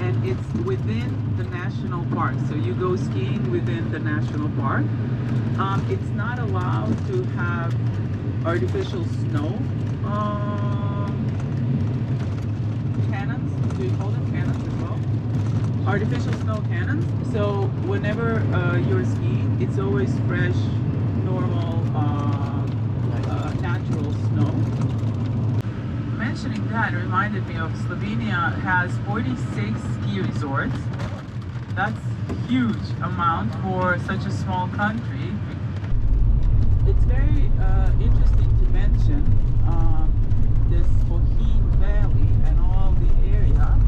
And it's within the national park, so you go skiing within the national park. It's not allowed to have artificial snow cannons. Do you call them cannons as well? Artificial snow cannons. So whenever you're skiing, it's always fresh, normal, natural snow. Mentioning that reminded me of Slovenia has 46 ski resorts. That's a huge amount for such a small country. It's very interesting to mention this Bohin Valley and all the area.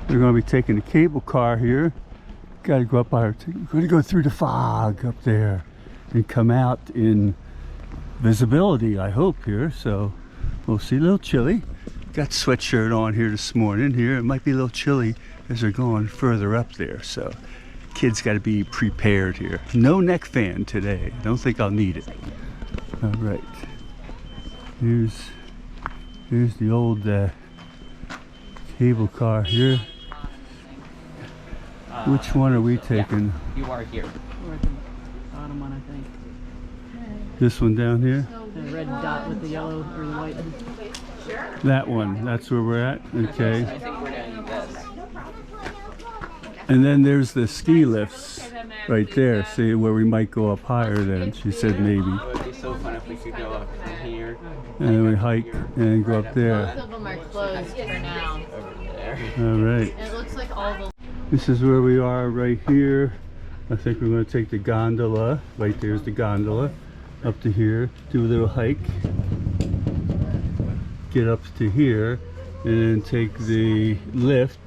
We're going to be taking a cable car here. Got to go up our. We're going to go through the fog up there and come out in visibility, I hope, here. So we'll see. A little chilly. Got sweatshirt on here this morning. Here it might be a little chilly as they're going further up there. So kids got to be prepared here. No neck fan today. Don't think I'll need it. All right. Here's the old cable car here. Which one are we taking? You are here. We're at the bottom one, I think. This one down here? The red dot with the yellow or the white. That one. That's where we're at? Okay. I think we're doing this. And then there's the ski lifts right there. See where we might go up higher then. She said maybe. It would be so fun if we could go up from here. And then we hike and go up there. Both of them are closed for now. Over there. All right. It looks like all the... This is where we are right here. I think we're going to take the gondola. Right there's the gondola. Up to here. Do a little hike. Get up to here. And then take the lift.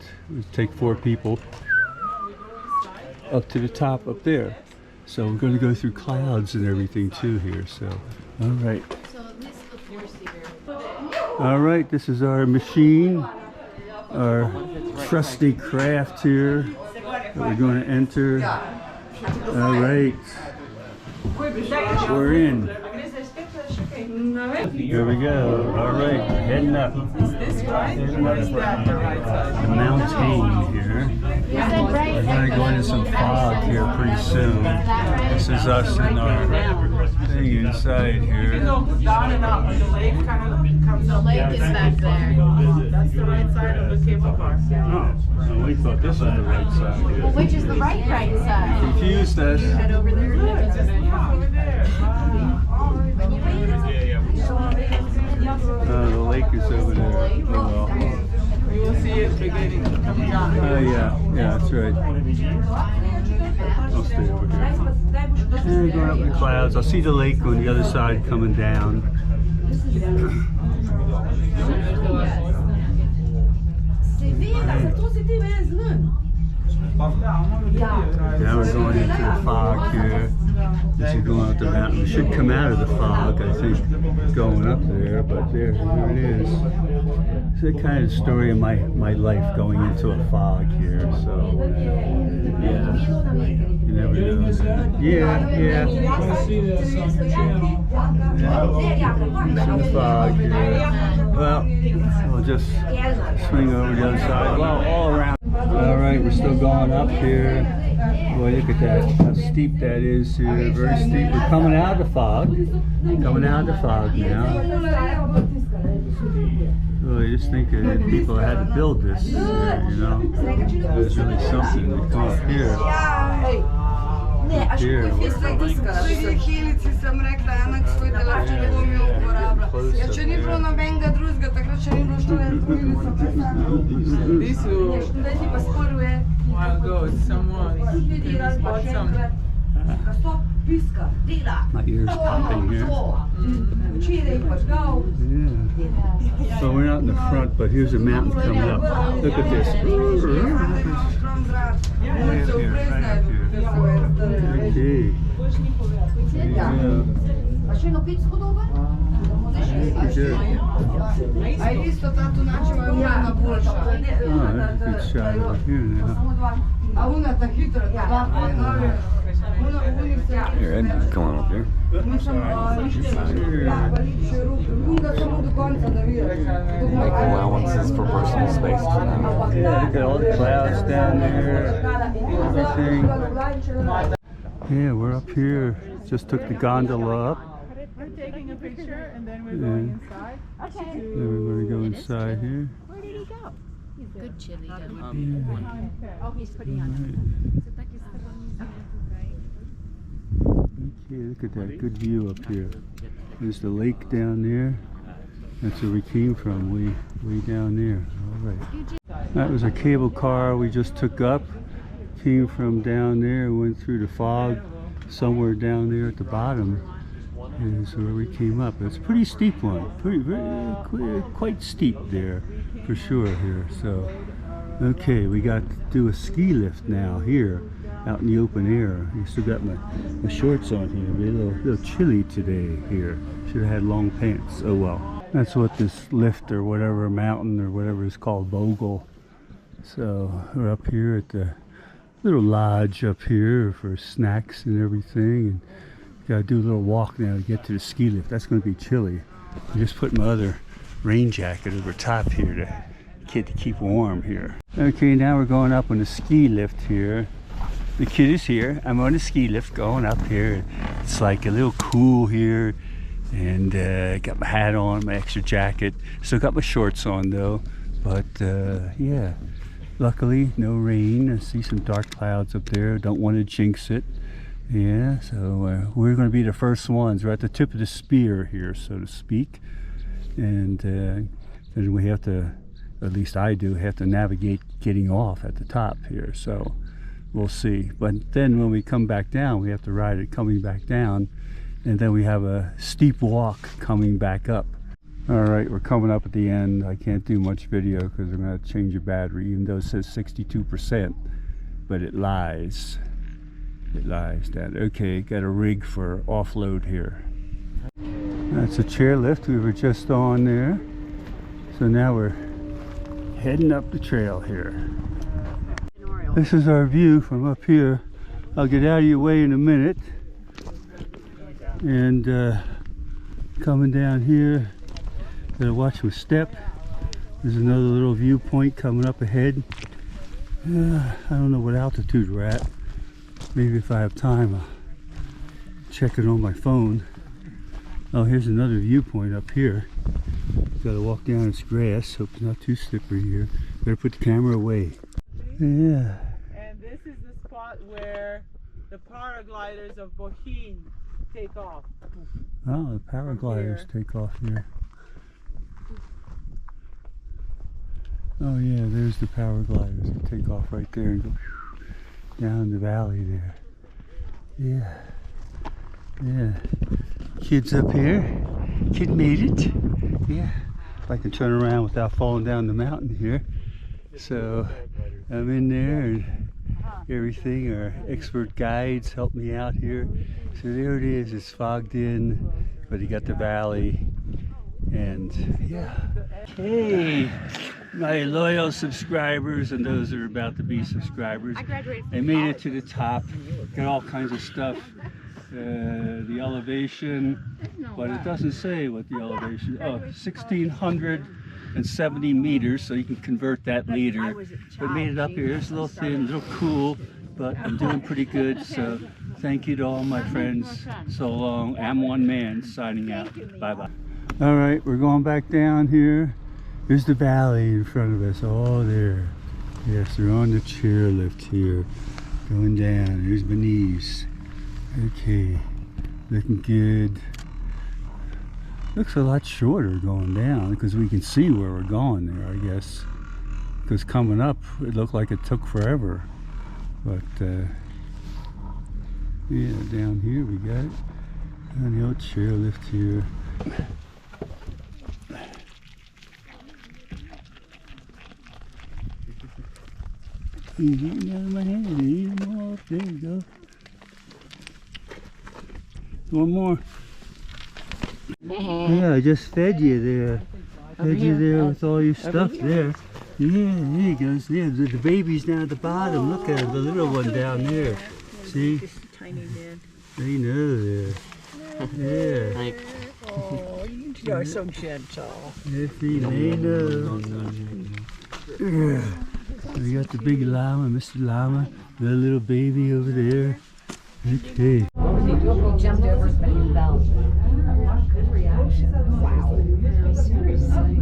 Take 4 people. Up to the top up there. So we're going to go through clouds and everything too here. So, all right. So this is the 4-seater. All right, this is our machine, our trusty craft here that we're going to enter. All right, we're in. Here we go. All right, heading up. Is this right? Or is that the right side? The mountain here. We're going to go into some fog here pretty soon. This is us in our thing inside here. Go down and up. The lake kind of comes The up. lake is back there. That's the right side of the cable car. Oh, so we thought this was the right side. Well, which is the right side? Confused us. Head over there. Over there. The lake is over there. Oh, well. You will see it beginning coming down. Yeah, that's right. I'll stay over here. And going up in the clouds. I'll see the lake on the other side coming down. Now we're going into the fog here. This is going up the mountain. We should come out of the fog, I think, going up there, but there it is. It's the kind of story of my life going into a fog here, so yeah, you never know. Yeah. It's in the fog here. Well, we'll just swing over the other side. Well, all around. All right, we're still going up here. Boy, look at that, how steep that is here, very steep. We're coming out of the fog. Coming out of the fog now. Oh, I just think that people had to build this here, you know. There's really something to come up here. Here. While ago, someone bought some. My ears popping here. Yeah. So we're not in the front, but here's a mountain coming up. Look at this. Right up here, right up here. Okay. Hai visto tanto una una borsa? Oh, that's a good shot over here now. A una ta hitro da Here, Ed, come on up here. Make allowances for personal space. Yeah, look at all the clouds down there. Everything. Yeah, we're up here. Just took the gondola up. We're taking a picture and then we're going inside. Okay. Then we're going to go inside here. Where did he go? He's good chili though. Oh, He's putting on. Okay, look at that good view up here. There's the lake down there. That's where we came from, way down there. All right. That was a cable car we just took up. Came from down there, went through the fog somewhere down there at the bottom. And so where we came up. It's a pretty steep one. Quite steep there for sure here. So, okay, we got to do a ski lift now here out in the open air. I still got my shorts on here. It'll be a little chilly today here. Should have had long pants. Oh well. That's what this lift or whatever mountain or whatever is called, Vogel. So we're up here at the little lodge up here for snacks and everything. And gotta do a little walk now to get to the ski lift. That's gonna be chilly. I just put my other rain jacket over top here to keep warm here. Okay, now we're going up on the ski lift here. The kid is here. I'm on the ski lift going up here. It's like a little cool here. And got my hat on, my extra jacket. Still got my shorts on though. But yeah, luckily no rain. I see some dark clouds up there. Don't want to jinx it. Yeah, so we're going to be the first ones. We're at the tip of the spear here, so to speak. And then we have to, at least I do, have to navigate getting off at the top here. So we'll see. But then when we come back down, we have to ride it coming back down. And then we have a steep walk coming back up. All right, we're coming up at the end. I can't do much video because I'm going to change the battery, even though it says 62%, but it lies. It lies down. Okay, got a rig for offload here. That's a chairlift we were just on there. So now we're heading up the trail here. This is our view from up here. I'll get out of your way in a minute. And coming down here, gotta watch my step. There's another little viewpoint coming up ahead. I don't know what altitude we're at. Maybe if I have time, I'll check it on my phone. Oh, here's another viewpoint up here. Gotta walk down this grass. Hope it's not too slippery here. Better put the camera away. Yeah. And this is the spot where the paragliders of Bohin take off. Oh, the paragliders take off here. Oh yeah, there's the paragliders. They take off right there and go down the valley there. Yeah. Yeah. Kid's up here. Kid made it. Yeah. If I can turn around without falling down the mountain here. So I'm in there and everything. Our expert guides help me out here. So there it is. It's fogged in, but you got the valley. And yeah. Hey, my loyal subscribers and those that are about to be subscribers. They made it to the top. Got all kinds of stuff. The elevation, but it doesn't say what the elevation. Oh, 1,670 meters, so you can convert that liter. But made it up here. It's a little thin, a little cool, but I'm doing pretty good. So thank you to all my friends. So long. I'm one man signing out. Bye bye. All right, we're going back down here. There's the valley in front of us. Oh, there. Yes, we're on the chairlift here. Going down. Here's my knees. Okay, looking good. Looks a lot shorter going down because we can see where we're going there, I guess. Because coming up, it looked like it took forever. But, yeah, down here we got it. On the old chairlift here. Getting out of my hand. There you go. One more. Yeah, I just fed you there. Fed you there with all your stuff there. Yeah, there he goes. Yeah, the baby's down at the bottom. Look at him, the little one down there. See? tiny man. They know there. Yeah. Like, Oh, you're so gentle. Yes, they know. Yeah. We got the big llama, Mr. Llama, the little baby over there. Okay. He jumped over, but he fell. Good reaction. Wow. Seriously.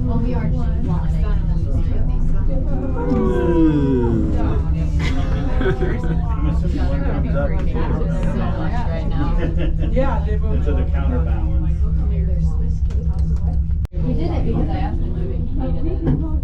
Well, we are Yeah, they will. Into the counterbalance. He did it because I asked him to do it. He needed it.